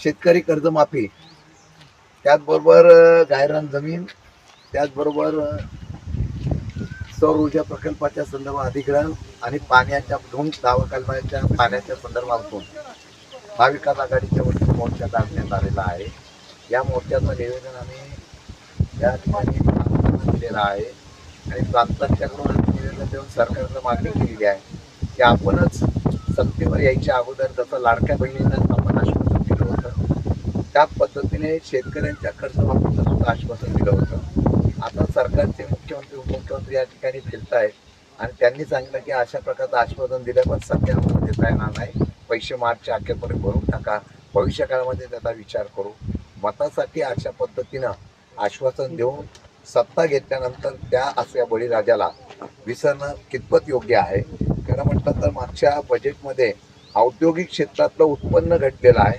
शेतकरी कर्जमाफी, त्याचबरोबर गायरान जमीन, त्याचबरोबर सौर ऊर्जा प्रकल्पाच्या संदर्भात अधिग्रहण आणि पाण्याच्या 2 दावाकालमाच्या पाण्याच्या संदर्भातून महाविकास आघाडीच्या वतीने मोर्चा काढण्यात आलेला आहे. या मोर्चाचं निवेदन आम्ही या ठिकाणी प्रांतांना दिलेलं आहे आणि प्रांतांच्याकडून निवेदन देऊन सरकारला मागणी केलेली आहे की आपणच सत्तेवर यायच्या अगोदर जसं लाडक्या बहिणींना आपण आश्वासन दिलं होतं, त्याच पद्धतीने शेतकऱ्यांच्या कर्जमाफीचं सुद्धा आश्वासन दिलं होतं. आता सरकारचे मुख्यमंत्री उपमुख्यमंत्री या ठिकाणी फिरत आहेत आणि त्यांनी सांगितलं की अशा प्रकारचं आश्वासन दिलं पण सध्या आम्हाला देता येणार नाही, पैसे मार्चच्या अखेरपर्यंत भरून टाका, भविष्य काळामध्ये त्याचा विचार करू. मतासाठी अशा पद्धतीनं आश्वासन देऊन सत्ता घेतल्यानंतर त्या असल्या बळीराजाला विसरणं कितपत योग्य आहे. खरं म्हटलं तर मागच्या बजेटमध्ये औद्योगिक क्षेत्रातलं उत्पन्न घटलेलं आहे.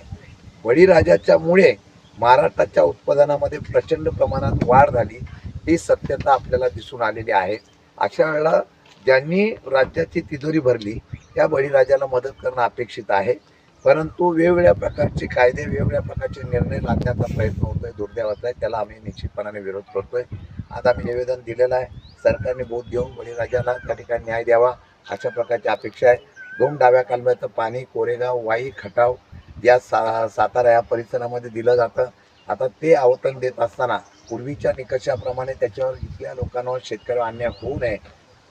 बळीराजाच्यामुळे महाराष्ट्राच्या उत्पादनामध्ये प्रचंड प्रमाणात वाढ झाली, ही सत्यता आपल्याला दिसून आलेली आहे. अशा वेळेला ज्यांनी राज्याची तिजोरी भरली त्या बळीराजाला मदत करणं अपेक्षित आहे. परंतु वेगवेगळ्या प्रकारचे कायदे, वेगवेगळ्या प्रकारचे निर्णय लादण्याचा प्रयत्न होतोय, दुर्दैवाचा आहे. त्याला आम्ही निश्चितपणाने विरोध करतोय. आज आम्ही निवेदन दिलेलं आहे. सरकारने बोध घेऊन बळीराजाला त्या ठिकाणी न्याय द्यावा अशा प्रकारची अपेक्षा आहे. 2 डाव्या कालव्याचं पाणी कोरेगाव, वाई, खटाव या सातारा या परिसरामध्ये दिलं जातं. आता ते आवतण देत असताना पूर्वीच्या निकषाप्रमाणे त्याच्यावर इथल्या लोकांवर शेतकऱ्यांवर अन्याय होऊ नये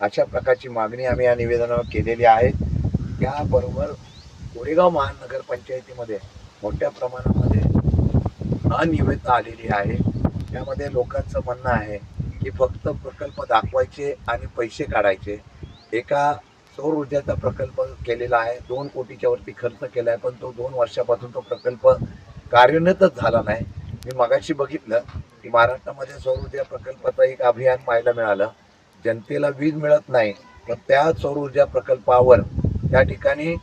अशा प्रकारची मागणी आम्ही या निवेदनावर केलेली आहे. त्याबरोबर कोरेगाव महानगरपंचायतीमध्ये मोठ्या प्रमाणामध्ये अनियमितता आलेली आहे. त्यामध्ये लोकांचं म्हणणं आहे की फक्त प्रकल्प दाखवायचे आणि पैसे काढायचे. एका सौर ऊर्जाचा प्रकल्प केलेला आहे, 2 कोटीच्या वरती खर्च केला आहे, पण तो 2 वर्षापासून तो प्रकल्प कार्यान्वितच झाला नाही. मी मगाशी बघितलं की महाराष्ट्रामध्ये सौर ऊर्जा प्रकल्पाचं एक अभियान पाहायला मिळालं. जनतेला वीज मिळत नाही, तर त्या सौर ऊर्जा प्रकल्पावर त्या ठिकाणी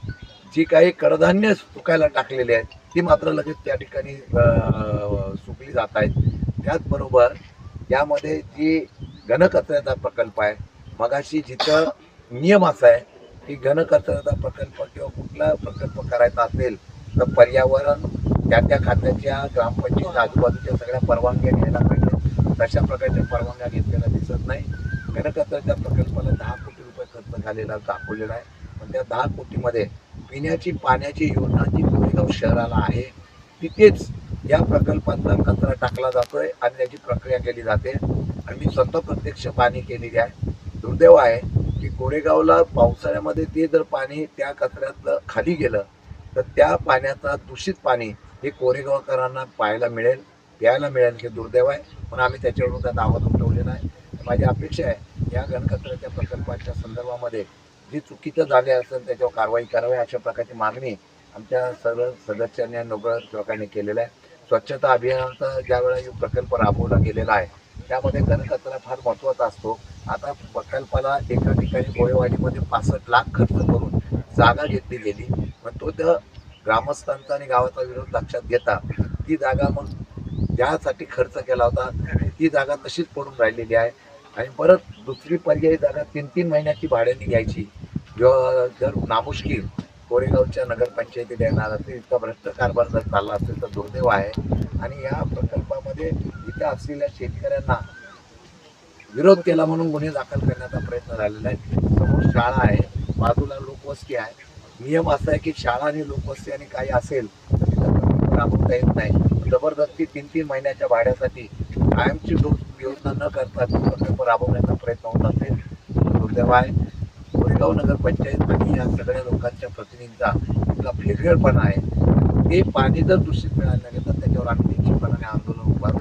जी काही कडधान्य सुकायला टाकलेली आहेत ती मात्र लगेच त्या ठिकाणी सुकली जात आहेत. त्याचबरोबर यामध्ये जी घनकचऱ्याचा प्रकल्प आहे, मगाशी जिथं नियम असा आहे की घनकचऱ्याचा प्रकल्प किंवा कुठला प्रकल्प करायचा असेल तर पर्यावरण त्या खात्याच्या ग्रामपंचायत आजूबाजूच्या सगळ्या परवानग्या घ्यायला पाहिजे. तशा प्रकारच्या परवानग्या घेतलेल्या दिसत नाही. घनकचऱ्याच्या प्रकल्पाला 10 कोटी रुपये खर्च झालेला दाखवलेला आहे, पण त्या 10 कोटीमध्ये पिण्याची पाण्याची योजना जी कोरेगाव शहराला आहे तिथेच या प्रकल्पातला कचरा टाकला जातोय आणि त्याची प्रक्रिया केली जाते आणि मी स्वतः प्रत्यक्ष पाणी केलेली आहे. दुर्दैव आहे की कोरेगावला पावसाळ्यामध्ये ते जर पाणी त्या कचऱ्यातलं खाली गेलं तर त्या पाण्याचा दूषित पाणी हे कोरेगावकरांना पाहायला मिळेल, प्यायला मिळेल, हे दुर्दैव आहे. पण आम्ही त्याच्याविरोधात आवाज उठवलेला आहे. माझी अपेक्षा आहे या घनकचऱ्याच्या प्रकल्पाच्या संदर्भामध्ये जे चुकीचं झाले असेल त्याच्यावर कारवाई करावी अशा प्रकारची मागणी आमच्या सर्व सदस्यांनी आणि नगरसेवकांनी केलेलं आहे. स्वच्छता अभियानाचा ज्यावेळेला प्रकल्प राबवला गेलेला आहे त्यामध्ये घनकचरा फार महत्त्वाचा असतो. आता प्रकल्पाला एका ठिकाणी गोळेवाडीमध्ये 65 लाख खर्च करून जागा घेतली गेली, पण तो त्या ग्रामस्थांचा आणि गावाचा विरोध लक्षात घेता ती जागा मग ज्यासाठी खर्च केला होता ती जागा तशीच पडून राहिलेली आहे आणि परत दुसरी पर्यायी जागा 3-3 महिन्याची भाड्याने घ्यायची. जर नामुष्की कोरेगावच्या नगरपंचायतीला येणार असेल, इतका भ्रष्ट कारभार जर चालला असेल तर दुर्दैव आहे. आणि या प्रकल्पामध्ये इथं असलेल्या शेतकऱ्यांना विरोध केला म्हणून गुन्हे दाखल करण्याचा प्रयत्न झालेला आहे. समोर शाळा आहे, बाजूला लोकवस्ती आहे. नियम असा आहे की शाळा आणि लोकवस्ती आणि काही असेल तर तिथं प्रकल्प राबवता येत नाही. जबरदस्ती 3-3 महिन्याच्या भाड्यासाठी कायमची योजना न करता प्रकल्प राबवण्याचा प्रयत्न होत असेल दुर्दैव आहे. कोरेगाव नगरपंचायत आणि या सगळ्या लोकांच्या प्रतिनिधींचा इथला फेरफेरपणा आहे. ते पाणी जर दूषित मिळालं नाही तर त्याच्यावर आम्ही निश्चितपणाने आंदोलन उभारू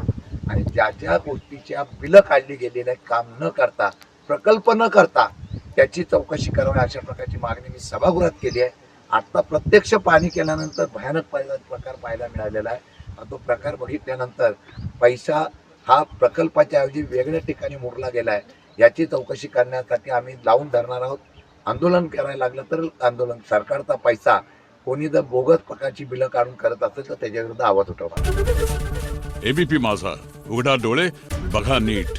आणि ज्या ज्या गोष्टीच्या बिलं काढली गेलेली आहेत काम न करता, प्रकल्प न करता त्याची चौकशी करावी अशा प्रकारची मागणी मी सभागृहात केली आहे. आता प्रत्यक्ष पाणी केल्यानंतर भयानक प्रकार पाहायला मिळालेला आहे. तो प्रकार बघितल्यानंतर पैसा हा प्रकल्पाच्या ऐवजी वेगळ्या ठिकाणी मुरला गेला आहे. याची चौकशी करण्यासाठी आम्ही लावून धरणार आहोत. आंदोलन करायला लागलं तर आंदोलन. सरकारचा पैसा कोणी जर बोगस प्रकारची बिलं काढून करत असेल तर त्याच्याविरुद्ध आवाज उठवणार. एबीपी माझा, उघडा डोळे बघा नीट.